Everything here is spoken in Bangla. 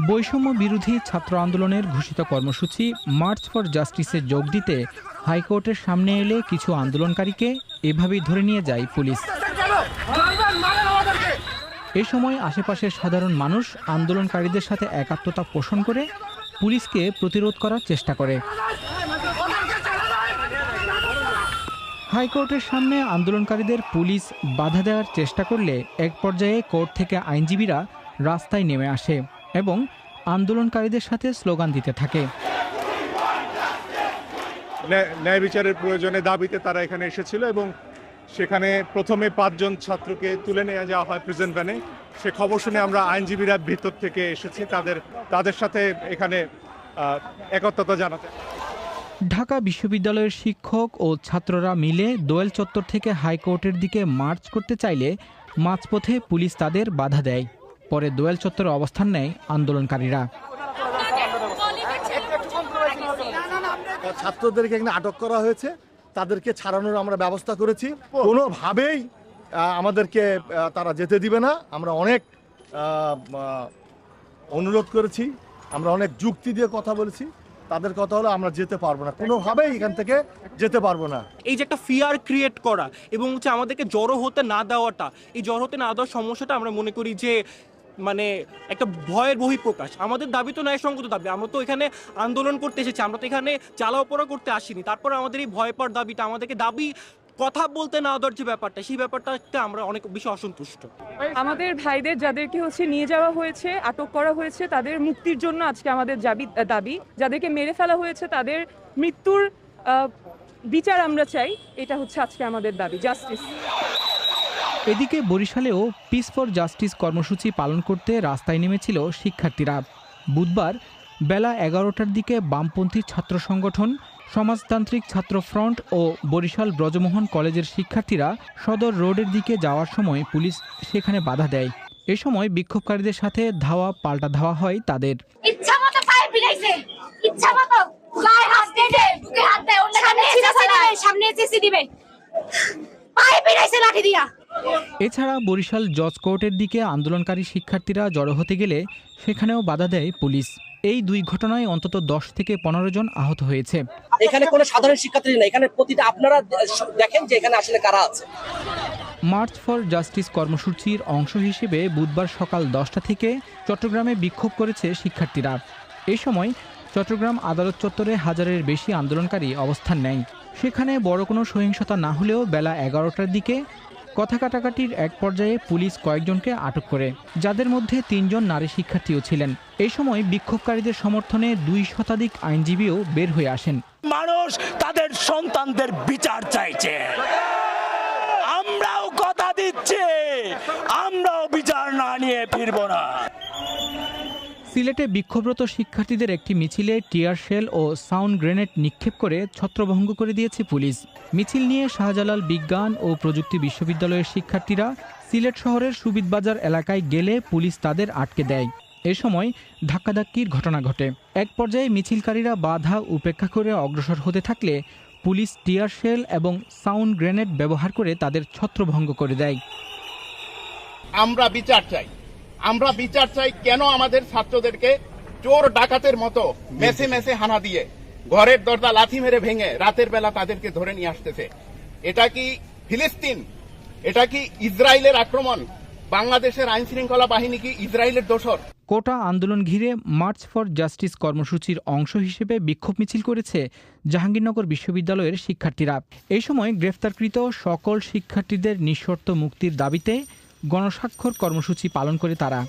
বৈষম্য বিরোধী ছাত্র আন্দোলনের ঘোষিত কর্মসূচি মার্চ ফর জাস্টিসে যোগ দিতে হাইকোর্টের সামনে এলে কিছু আন্দোলনকারীকে এভাবেই ধরে নিয়ে যায় পুলিশ। এ সময় আশেপাশের সাধারণ মানুষ আন্দোলনকারীদের সাথে একাত্মতা পোষণ করে পুলিশকে প্রতিরোধ করার চেষ্টা করে। হাইকোর্টের সামনে আন্দোলনকারীদের পুলিশ বাধা দেওয়ার চেষ্টা করলে এক পর্যায়ে কোর্ট থেকে আইনজীবীরা রাস্তায় নেমে আসে এবং আন্দোলনকারীদের সাথে স্লোগান দিতে থাকে। ন্যায় বিচারের প্রয়োজনে দাবিতে তারা এখানে এসেছিল এবং সেখানে প্রথমে 5 জন ছাত্রকে তুলে নিয়ে যাওয়া হয় প্রিজেন্ট ভ্যানে। সে খবর শুনে আমরা আইনজীবীরা ভিতর থেকে এসেছি তাদের সাথে এখানে একত্রতা জানাতে। ঢাকা বিশ্ববিদ্যালয়ের শিক্ষক ও ছাত্ররা মিলে দোয়েল চত্বর থেকে হাইকোর্টের দিকে মার্চ করতে চাইলে মাঝপথে পুলিশ তাদের বাধা দেয়। পরে দোয়েল চত্বরে অবস্থান নেয় আন্দোলনকারীরা। ছাত্রদেরকে এখানে আটক করা হয়েছে, তাদেরকে ছাড়ানোর আমরা ব্যবস্থা করেছি। কোনোভাবেই আমাদেরকে তারা যেতে দিবে না। আমরা অনেক অনুরোধ করেছি, আমরা অনেক যুক্তি দিয়ে কথা বলেছি। তাদের কথা হলো আমরা যেতে পারবো না, কোনোভাবেই এখান থেকে যেতে পারবো না। এই যে একটা ফিয়ার ক্রিয়েট করা এবং হচ্ছে আমাদেরকে জড়ো হতে না দেওয়াটা, এই জড়ো হতে না দেওয়ার সমস্যাটা আমরা মনে করি যে মানে একটা ভয়ের বহিঃপ্রকাশ। আমাদের দাবি তো ন্যায়সঙ্গত দাবি, আমরা তো এখানে আন্দোলন করতে এসেছি, আমরা তো এখানে চালাওপড়া করতে আসিনি। তারপর আমাদের এই ভয় পাওয়ার দাবিটা, আমাদেরকে দাবি কথা বলতে না দেওয়ার যে ব্যাপারটা, সেই ব্যাপারটাতে আমরা অনেক বেশি অসন্তুষ্ট। আমাদের ভাইদের যাদেরকে নিয়ে যাওয়া হয়েছে, আটক করা হয়েছে, তাদের মুক্তির জন্য আজকে আমাদের দাবি। যাদেরকে মেরে ফেলা হয়েছে তাদের মৃত্যুর বিচার আমরা চাই। এটা হচ্ছে আজকে আমাদের দাবি, জাস্টিস। এদিকে বরিশালেও পিস ফর জাস্টিস কর্মসূচি পালন করতে রাস্তায় নেমেছিল শিক্ষার্থীরা। বুধবার বেলা 11টার দিকে বামপন্থী ছাত্র সংগঠন সমাজতান্ত্রিক ছাত্র ফ্রন্ট ও বরিশাল ব্রজমোহন কলেজের শিক্ষার্থীরা সদর রোডের দিকে যাওয়ার সময় পুলিশ সেখানে বাধা দেয়। এ সময় বিক্ষোভকারীদের সাথে ধাওয়া পাল্টা ধাওয়া হয় তাদের। এছাড়া বরিশাল জজ কোর্টের দিকে আন্দোলনকারী শিক্ষার্থীরা জড়ো হতে গেলে সেখানেও বাধা দেয় পুলিশ। এই দুই ঘটনায় অন্তত 10 থেকে 15 জন আহত হয়েছে। এখানে কোনো সাধারণ শিক্ষার্থী না, এখানে প্রতিটা আপনারা দেখেন যে এখানে আসলে কারা আছে। মার্চ ফর জাস্টিস কর্মসূচির অংশ হিসেবে বুধবার সকাল 10টা থেকে চট্টগ্রামে বিক্ষোভ করেছে শিক্ষার্থীরা। এই সময় চট্টগ্রাম আদালত চত্বরে হাজারের বেশি আন্দোলনকারী অবস্থান নেয়। সেখানে বড় কোনো সহিংসতা না হলেও বেলা 11টার দিকে কথা কাটাকাটির এক পর্যায়ে পুলিশ কয়েকজনকে আটক করে, যাদের মধ্যে 3 জন নারী শিক্ষার্থীও ছিলেন। এই সময় বিক্ষোভকারীদের সমর্থনে 2 শতাধিক আইনজীবীও বের হয়ে আসেন। মানুষ তাদের সন্তানদের বিচার চাইছে, আমরাও কথা দিচ্ছি, আমরাও বিচার না নিয়ে ফিরব না। সিলেটে বিক্ষোভরত শিক্ষার্থীদের একটি মিছিলে টিয়ার শেল ও সাউন্ড গ্রেনেড নিক্ষেপ করে ছত্রভঙ্গ করে দিয়েছে পুলিশ। মিছিল নিয়ে শাহজালাল বিজ্ঞান ও প্রযুক্তি বিশ্ববিদ্যালয়ের শিক্ষার্থীরা সিলেট শহরের সুবিদবাজার এলাকায় গেলে পুলিশ তাদের আটকে দেয়। এ সময় ধাক্কাধাক্কির ঘটনা ঘটে। এক পর্যায়ে মিছিলকারীরা বাধা উপেক্ষা করে অগ্রসর হতে থাকলে পুলিশ টিয়ার শেল এবং সাউন্ড গ্রেনেড ব্যবহার করে তাদের ছত্রভঙ্গ করে দেয়। আমরা বিচার চাই কেন আমাদের ছাত্রদেরকে চোর ডাকাতের মতো মেসে মেসে হানা দিয়ে ঘরের দরজা লাথি মেরে ভেঙে রাতের বেলা তাদেরকে ধরে নিয়ে আসতেছে? এটা কি ফিলিস্তিন? এটা কি ইসরায়েলের আক্রমণ? বাংলাদেশের আইন শৃঙ্খলা বাহিনী কি ইসরায়েলের দোসর? কোটা আন্দোলন ঘিরে মার্চ ফর জাস্টিস কর্মসূচির অংশ হিসেবে বিক্ষোভ মিছিল করেছে জাহাঙ্গীরনগর বিশ্ববিদ্যালয়ের শিক্ষার্থীরা। এই সময় গ্রেফতারকৃত সকল শিক্ষার্থীদের নিঃশর্ত মুক্তির দাবিতে গণস্বাক্ষর কর্মসূচি পালন করে তারা।